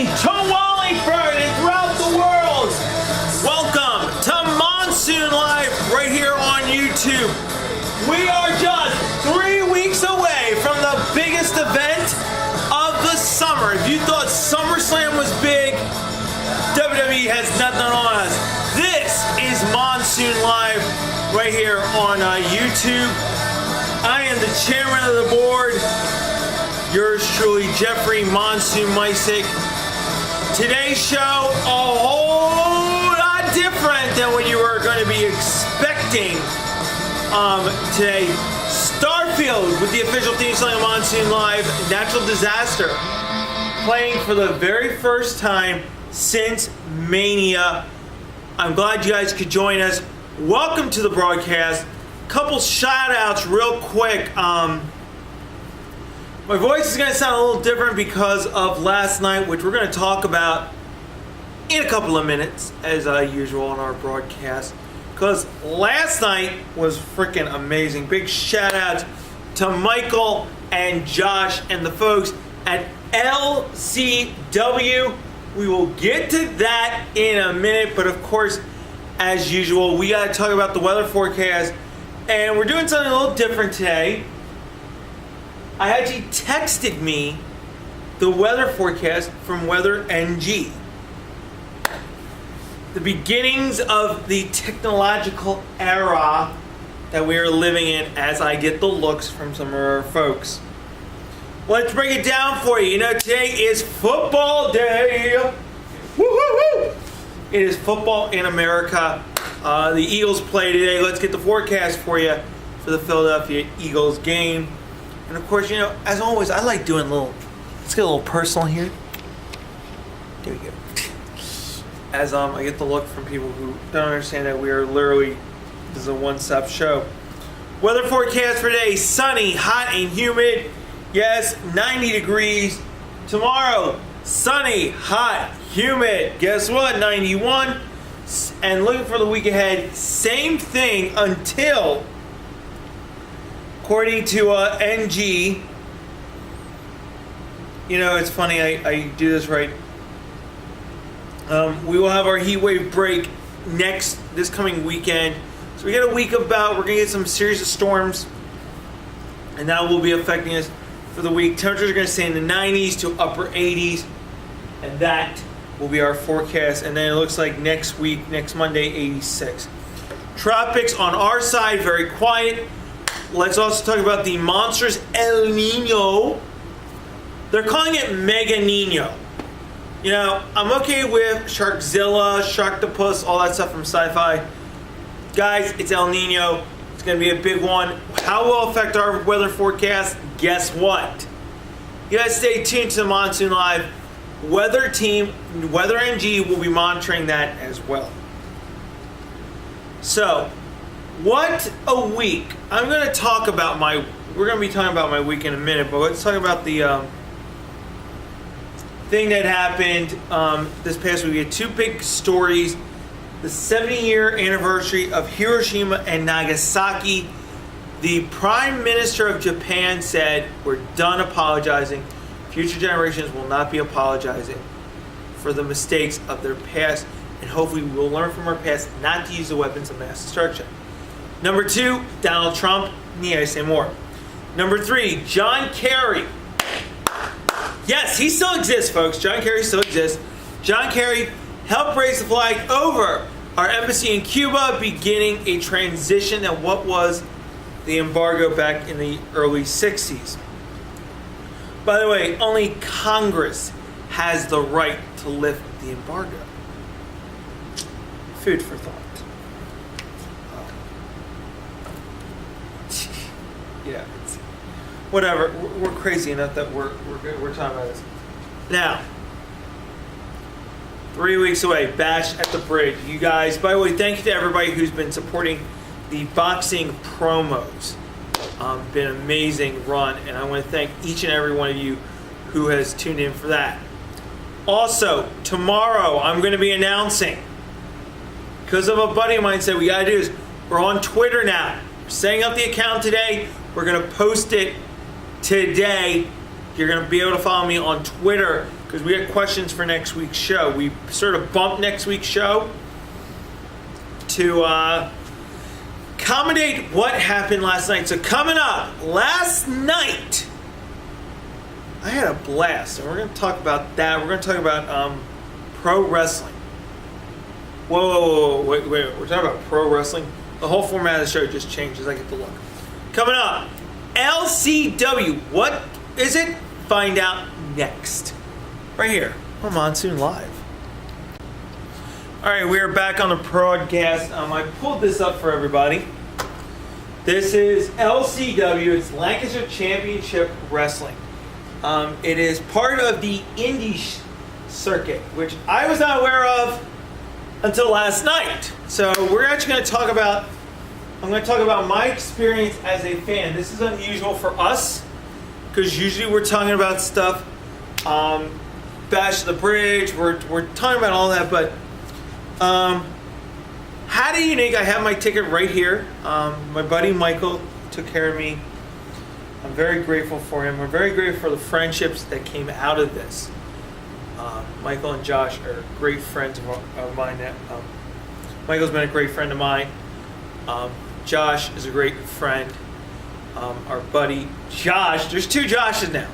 to Wallingford and throughout the world. Welcome to Monsoon Live right here on YouTube. We are just 3 weeks away from the biggest event of the summer. If you thought SummerSlam was big, WWE has nothing on us. This is Monsoon Live right here on YouTube. I am the chairman of the board. Yours truly, Jeffrey Monsoon Mysick. Today's show, a whole lot different than what you were going to be expecting today. Starfield with the official theme song of Monsoon Live, Natural Disaster, playing for the very first time since Mania. I'm glad you guys could join us. Welcome to the broadcast. Couple shout outs real quick. My voice is going to sound a little different because of last night, which we're going to talk about in a couple of minutes, as usual on our broadcast. Because last night was freaking amazing. Big shout out to Michael and Josh and the folks at LCW. We will get to that in a minute, but of course, as usual, we got to talk about the weather forecast. And we're doing something a little different today. I actually texted me the weather forecast from Weather NG. The beginnings of the technological era that we are living in, as I get the looks from some of our folks. Let's break it down for you. You know, today is football day. Woo, woo, woo. It is football in America. The Eagles play today. Let's get the forecast for you for the Philadelphia Eagles game. And of course, you know, as always, I like doing let's get a little personal here. There we go. As I get the look from people who don't understand that we are literally, this is a one-stop show. Weather forecast for today, sunny, hot, and humid. Yes, 90 degrees. Tomorrow, sunny, hot, humid. Guess what? 91. And looking for the week ahead, same thing until, according to NG, you know, it's funny, I do this right. We will have our heat wave break this coming weekend. So we got a week about, we're going to get some series of storms, and that will be affecting us for the week. Temperatures are going to stay in the 90s to upper 80s, and that will be our forecast. And then it looks like next week, next Monday, 86. Tropics on our side, very quiet. Let's also talk about the monstrous El Nino. They're calling it Mega Nino. You know, I'm okay with Sharkzilla, Sharktopus, all that stuff from sci-fi. Guys, it's El Nino. It's going to be a big one. How will it affect our weather forecast? Guess what? You guys stay tuned to the Monsoon Live. Weather team, Weather NG will be monitoring that as well. So, what a week. I'm going to talk about we're going to be talking about my week in a minute, but let's talk about the thing that happened this past week. We had two big stories. The 70-year anniversary of Hiroshima and Nagasaki. The Prime Minister of Japan said, we're done apologizing. Future generations will not be apologizing for the mistakes of their past, and hopefully we will learn from our past not to use the weapons of mass destruction. Number 2, Donald Trump. Need I say more? Number 3, John Kerry. Yes, he still exists, folks. John Kerry still exists. John Kerry helped raise the flag over our embassy in Cuba, beginning a transition at what was the embargo back in the early 60s. By the way, only Congress has the right to lift the embargo. Food for thought. Yeah, whatever. We're crazy enough that we're talking about this. Now, 3 weeks away, Bash at the Bridge. You guys, by the way, thank you to everybody who's been supporting the boxing promos. Been an amazing run, and I want to thank each and every one of you who has tuned in for that. Also, tomorrow I'm going to be announcing, because of a buddy of mine said we got to do this, we're on Twitter now. We're setting up the account today. We're going to post it today. You're going to be able to follow me on Twitter because we had questions for next week's show. We sort of bumped next week's show to accommodate what happened last night. So coming up, last night, I had a blast, and we're going to talk about that. We're going to talk about pro wrestling. Whoa, wait, we're talking about pro wrestling? The whole format of the show just changed as I get to look. Coming up, LCW. What is it? Find out next. Right here on Monsoon Live. All right, we are back on the broadcast. I pulled this up for everybody. This is LCW. It's Lancaster Championship Wrestling. It is part of the indie circuit, which I was not aware of until last night. So we're actually going to talk about, I'm going to talk about my experience as a fan. This is unusual for us, because usually we're talking about stuff, Bash the Bridge, we're talking about all that, but had a unique, I have my ticket right here. My buddy Michael took care of me. I'm very grateful for him. We're very grateful for the friendships that came out of this. Michael and Josh are great friends of mine. Michael's been a great friend of mine. Josh is a great friend. Our buddy Josh, there's two Joshes now.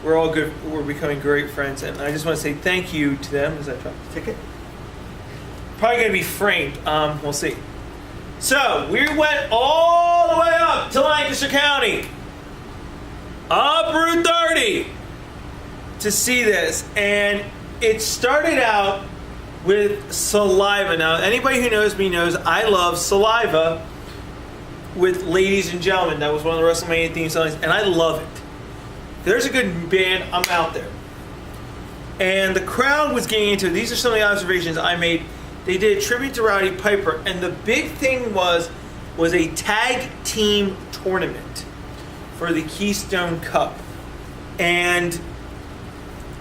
We're all good. We're becoming great friends, and I just want to say thank you to them as I drop the ticket. Probably going to be framed. We'll see. So we went all the way up to Lancaster County, up Route 30, to see this, and it started out with Saliva. Now, anybody who knows me knows I love Saliva with Ladies and Gentlemen. That was one of the WrestleMania theme songs, and I love it. If there's a good band, I'm out there. And the crowd was getting into it. These are some of the observations I made. They did a tribute to Rowdy Piper, and the big thing was a tag team tournament for the Keystone Cup. And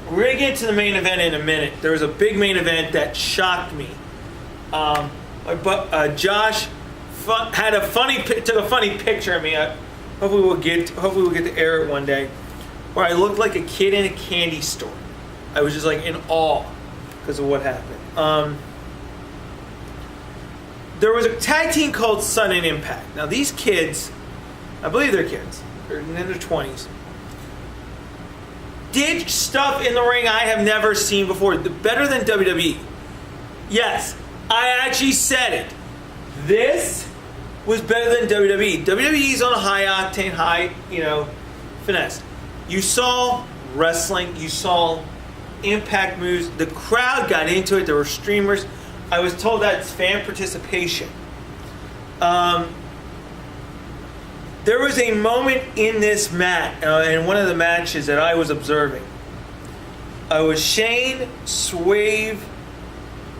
we're going to get to the main event in a minute. There was a big main event that shocked me. Josh took a funny picture of me. Hopefully we'll get to air it one day, where I looked like a kid in a candy store. I was just like in awe because of what happened. There was a tag team called Sudden Impact. Now these kids, I believe they're kids, they're in their 20s, did stuff in the ring I have never seen before. Better than WWE. Yes, I actually said it. This was better than WWE. WWE's on a high octane, high, finesse. You saw wrestling, you saw impact moves. The crowd got into it. There were streamers. I was told that it's fan participation. There was a moment in this match, in one of the matches that I was observing. I was Shane, Swave,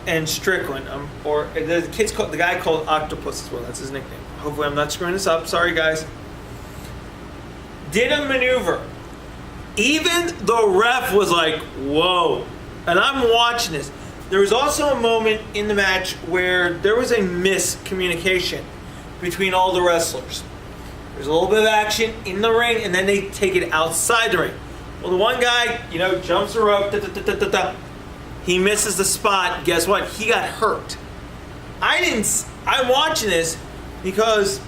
and Strickland, or the guy called Octopus as well. That's his nickname. Hopefully, I'm not screwing this up. Sorry, guys. Did a maneuver. Even the ref was like, "Whoa!" And I'm watching this. There was also a moment in the match where there was a miscommunication between all the wrestlers. There's a little bit of action in the ring, and then they take it outside the ring. Well, the one guy, jumps the rope, he misses the spot. Guess what? He got hurt. I'm watching this because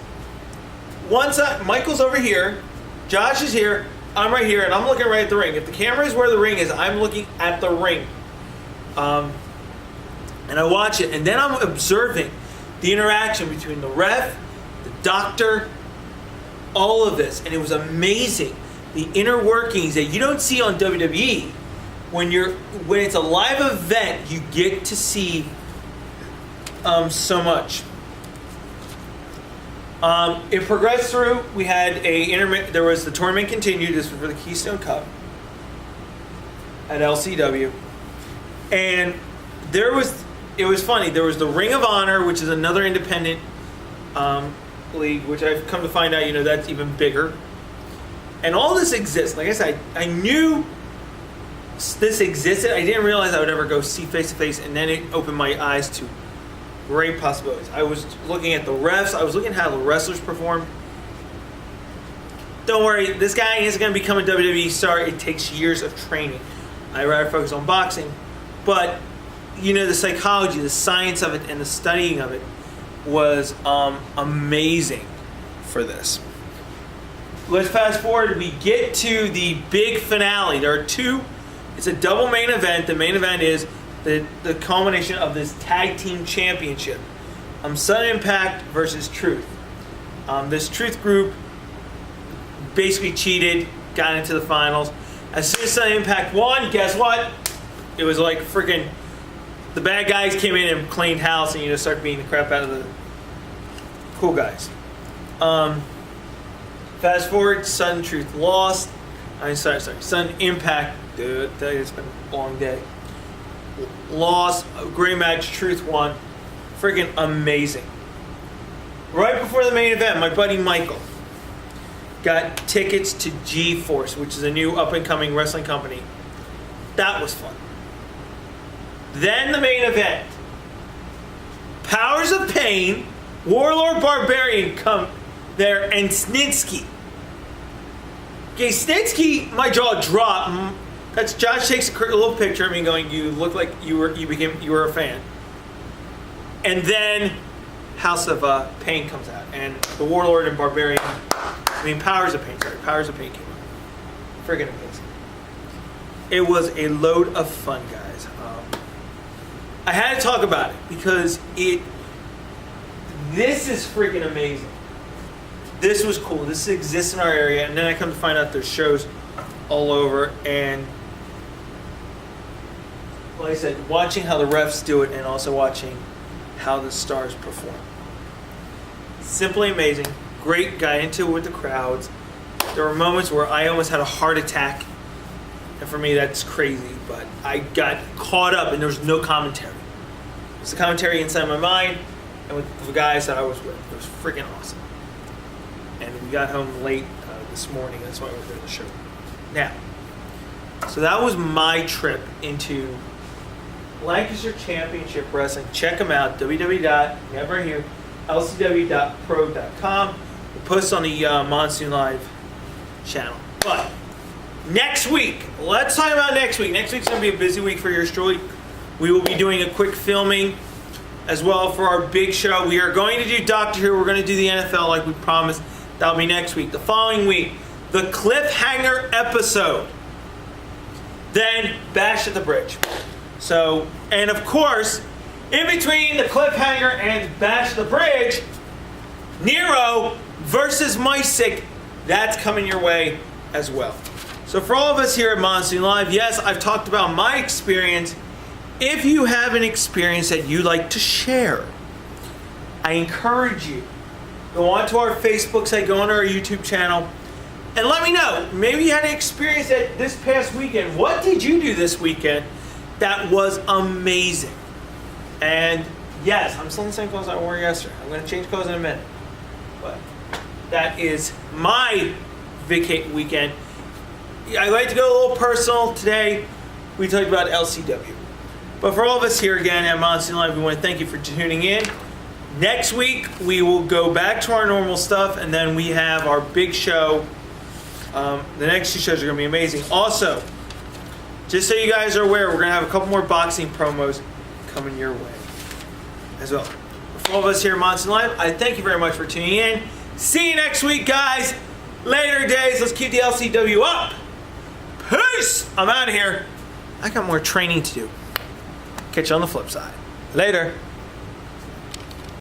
Michael's over here, Josh is here, I'm right here, and I'm looking right at the ring. If the camera is where the ring is, I'm looking at the ring. And I watch it, and then I'm observing the interaction between the ref, the doctor, all of this, and it was amazing. The inner workings that you don't see on WWE. When it's a live event, you get to see so much. It progressed through. We had there was the tournament continued. This was for the Keystone Cup at LCW, and it was funny. There was the Ring of Honor, which is another independent league, which I've come to find out, that's even bigger. And all this exists. Like I said, I knew this existed. I didn't realize I would ever go see face to face, and then it opened my eyes to great possibilities. I was looking at the refs. I was looking at how the wrestlers performed. Don't worry, this guy isn't going to become a WWE star. It takes years of training. I'd rather focus on boxing. But, you know, the psychology, the science of it, and the studying of it was amazing for this. Let's fast forward. We get to the big finale. There are two. It's a double main event. The main event is the culmination of this tag team championship. Sudden Impact versus Truth. This Truth group basically cheated, got into the finals. As soon as Sudden Impact won, guess what? It was like freaking the bad guys came in and cleaned house, and you just start beating the crap out of the cool guys. Fast forward, Sudden Truth lost. Sudden Impact. Dude, it's been a long day. Lost. Great match. Truth won. Freaking amazing. Right before the main event, my buddy Michael got tickets to G-Force, which is a new up-and-coming wrestling company. That was fun. Then the main event. Powers of Pain, Warlord Barbarian come there, and Snitsky. Okay, Snitsky, my jaw dropped. That's Josh takes a little picture of me going, you look like you were a fan. And then House of Pain comes out, and the Warlord and Barbarian, Powers of Pain came out. Friggin' amazing. It was a load of fun, guys. I had to talk about it because this is freaking amazing. This was cool. This exists in our area, and then I come to find out there's shows all over, and like I said, watching how the refs do it and also watching how the stars perform. Simply amazing. Great, got into it with the crowds. There were moments where I almost had a heart attack, and for me that's crazy, but I got caught up and there was no commentary. It was the commentary inside my mind and with the guys that I was with. It was freaking awesome. And we got home late this morning. That's why I was there to the show. Now, so that was my trip into Lancaster Championship Wrestling. Check them out. www.lcw.pro.com. We'll post on the Monsoon Live channel. But next week, let's talk about next week. Next week's going to be a busy week for yours truly. We will be doing a quick filming as well for our big show. We are going to do Doctor Who. We're going to do the NFL like we promised. That'll be next week. The following week, the cliffhanger episode. Then Bash at the Bridge. So, and of course, in between the cliffhanger and Bash at the Bridge, Nero versus Mysick. That's coming your way as well. So for all of us here at Monsoon Live, yes, I've talked about my experience. If you have an experience that you like to share, I encourage you, go onto our Facebook site, go onto our YouTube channel, and let me know. Maybe you had an experience that this past weekend. What did you do this weekend that was amazing? And yes, I'm still in the same clothes I wore yesterday. I'm going to change clothes in a minute. But that is my weekend. I like to go a little personal today. We talked about LCW. But for all of us here again at Monsoon Live, we want to thank you for tuning in. Next week, we will go back to our normal stuff, and then we have our big show. The next two shows are going to be amazing. Also, just so you guys are aware, we're going to have a couple more boxing promos coming your way as well. For all of us here at Monsoon Live, I thank you very much for tuning in. See you next week, guys. Later days. Let's keep the LCW up. Peace. I'm out of here. I got more training to do. Catch you on the flip side. Later.